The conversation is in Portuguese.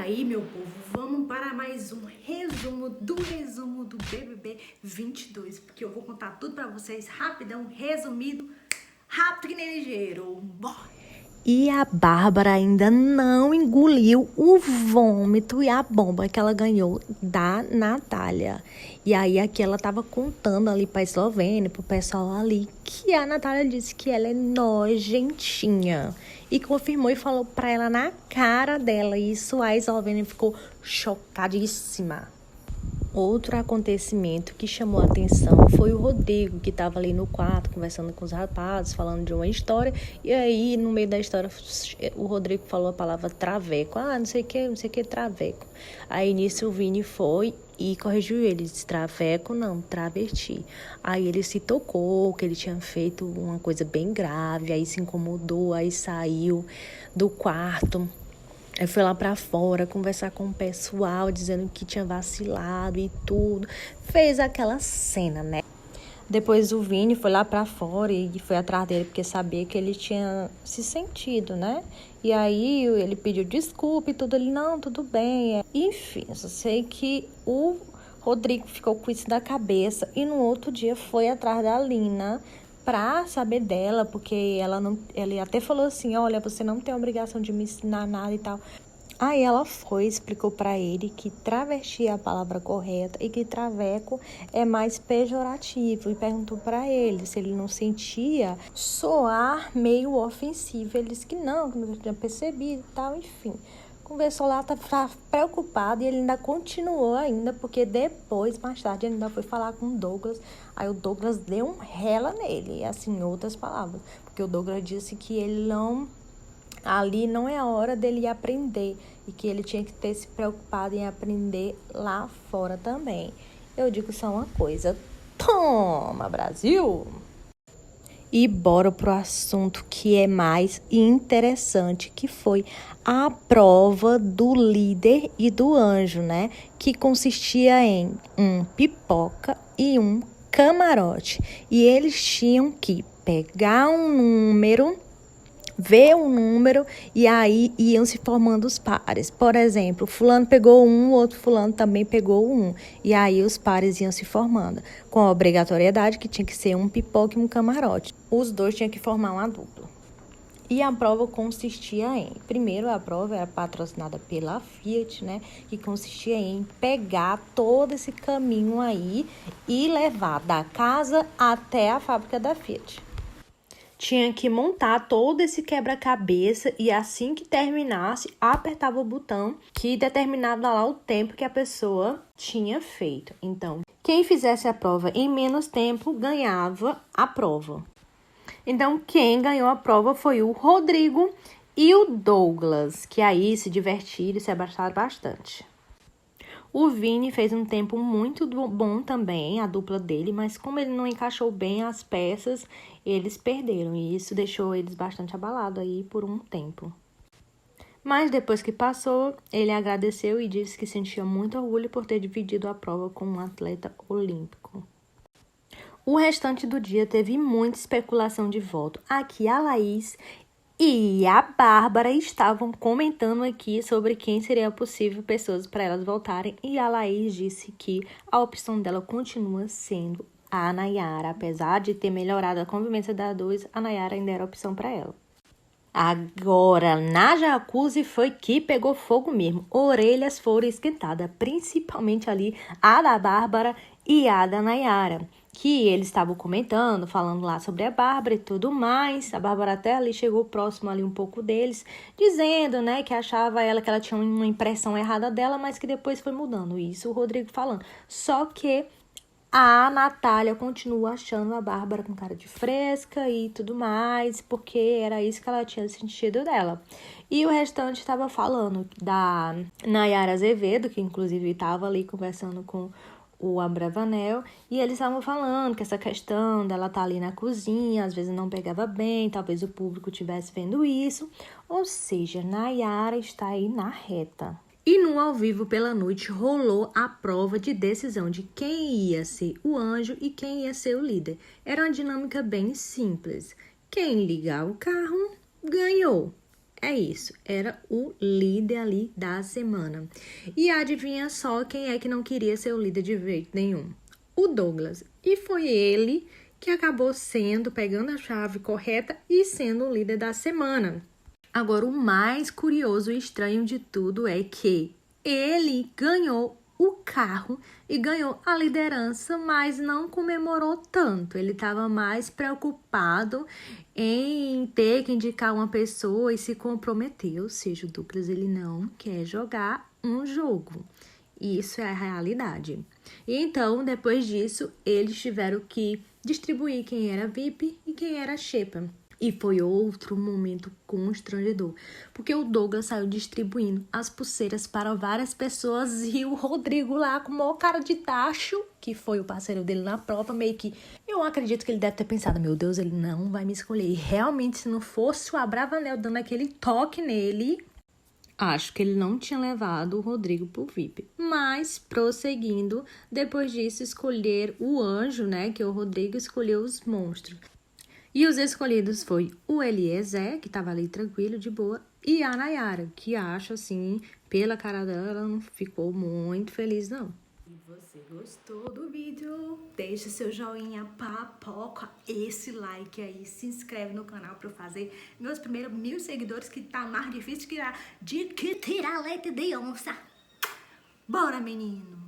aí, meu povo, vamos para mais um resumo do BBB 22, porque eu vou contar tudo para vocês rapidão, resumido, rápido que nem ligeiro. Bora! E a Bárbara ainda não engoliu o vômito e a bomba que ela ganhou da Natália. E aí aqui ela tava contando ali pra Eslovênia, pro pessoal ali, que a Natália disse que ela é nojentinha. E confirmou e falou pra ela na cara dela. E isso a Eslovênia ficou chocadíssima. Outro acontecimento que chamou a atenção foi o Rodrigo, que estava ali no quarto conversando com os rapazes, falando de uma história. E aí, no meio da história, o Rodrigo falou a palavra traveco. Não sei o que, traveco. Aí, nisso, o Vini foi e corrigiu ele. Disse, traveco não, travesti. Aí, ele se tocou, que ele tinha feito uma coisa bem grave. Aí, se incomodou, aí saiu do quarto. Aí foi lá pra fora conversar com o pessoal, dizendo que tinha vacilado e tudo. Fez aquela cena, né? Depois o Vini foi lá pra fora e foi atrás dele, porque sabia que ele tinha se sentido, né? E aí ele pediu desculpa e tudo. Ele, não, tudo bem. Enfim, eu só sei que o Rodrigo ficou com isso na cabeça e no outro dia foi atrás da Lina pra saber dela, porque ele até falou assim, olha, você não tem obrigação de me ensinar nada e tal. Aí ela foi, explicou pra ele que travesti é a palavra correta e que traveco é mais pejorativo e perguntou pra ele se ele não sentia soar meio ofensivo. Ele disse que não tinha percebido e tal, enfim. Conversou lá, tá preocupado e ele ainda continuou ainda, porque depois, mais tarde, ele ainda foi falar com o Douglas. Aí o Douglas deu um rela nele, assim, em outras palavras. Porque o Douglas disse que ele não... Ali não é a hora dele aprender e que ele tinha que ter se preocupado em aprender lá fora também. Eu digo só uma coisa. Toma, Brasil! E bora pro assunto que é mais interessante, que foi a prova do líder e do anjo, né? Que consistia em um pipoca e um camarote. E eles tinham que pegar um número, ver um número e aí iam se formando os pares. Por exemplo, fulano pegou um, o outro fulano também pegou um. E aí os pares iam se formando. Com a obrigatoriedade que tinha que ser um pipoca e um camarote. Os dois tinham que formar uma dupla. E a prova consistia em... Primeiro, a prova era patrocinada pela Fiat, né? Que consistia em pegar todo esse caminho aí e levar da casa até a fábrica da Fiat. Tinha que montar todo esse quebra-cabeça e assim que terminasse, apertava o botão que determinava lá o tempo que a pessoa tinha feito. Então, quem fizesse a prova em menos tempo ganhava a prova. Então, quem ganhou a prova foi o Rodrigo e o Douglas, que aí se divertiram e se abraçaram bastante. O Vini fez um tempo muito bom também, a dupla dele, mas como ele não encaixou bem as peças, eles perderam. E isso deixou eles bastante abalados aí por um tempo. Mas depois que passou, ele agradeceu e disse que sentia muito orgulho por ter dividido a prova com um atleta olímpico. O restante do dia teve muita especulação de voto. Aqui a Laís e a Bárbara estavam comentando aqui sobre quem seria possível pessoas para elas voltarem. E a Laís disse que a opção dela continua sendo a Nayara. Apesar de ter melhorado a convivência das duas, a Nayara ainda era opção para ela. Agora, na jacuzzi foi que pegou fogo mesmo. Orelhas foram esquentadas, principalmente ali a da Bárbara e a da Nayara. Que eles estavam comentando, falando lá sobre a Bárbara e tudo mais. A Bárbara até ali chegou próximo ali um pouco deles, dizendo, né, que achava ela que ela tinha uma impressão errada dela, mas que depois foi mudando. Isso o Rodrigo falando. Só que a Natália continua achando a Bárbara com cara de fresca e tudo mais, porque era isso que ela tinha sentido dela. E o restante estava falando da Nayara Azevedo, que inclusive estava ali conversando com o Abravanel, e eles estavam falando que essa questão dela estar ali na cozinha, às vezes não pegava bem, talvez o público estivesse vendo isso, ou seja, Nayara está aí na reta. E no Ao Vivo pela Noite rolou a prova de decisão de quem ia ser o anjo e quem ia ser o líder. Era uma dinâmica bem simples. Quem ligar o carro, ganhou. É isso, era o líder ali da semana. E adivinha só quem é que não queria ser o líder de jeito nenhum? O Douglas. E foi ele que acabou pegando a chave correta e sendo o líder da semana. Agora, o mais curioso e estranho de tudo é que ele ganhou o carro e ganhou a liderança, mas não comemorou tanto. Ele estava mais preocupado em ter que indicar uma pessoa e se comprometer. Ou seja, o Douglas ele não quer jogar um jogo. Isso é a realidade. E então, depois disso, eles tiveram que distribuir quem era VIP e quem era Xepa. E foi outro momento constrangedor, porque o Douglas saiu distribuindo as pulseiras para várias pessoas e o Rodrigo lá com o maior cara de tacho, que foi o parceiro dele na prova, meio que... Eu acredito que ele deve ter pensado, meu Deus, ele não vai me escolher. E realmente, se não fosse o Abravanel dando aquele toque nele... Acho que ele não tinha levado o Rodrigo pro VIP. Mas, prosseguindo, depois disso, escolher o anjo, né? Que o Rodrigo escolheu os monstros. E os escolhidos foi o Eliezer, que tava ali tranquilo, de boa, e a Nayara, que acho assim, pela cara dela, ela não ficou muito feliz, não. E você gostou do vídeo? Deixa seu joinha, papoca, esse like aí, se inscreve no canal pra eu fazer meus primeiros 1000 seguidores, que tá mais difícil de que tirar leite de onça. Bora, menino!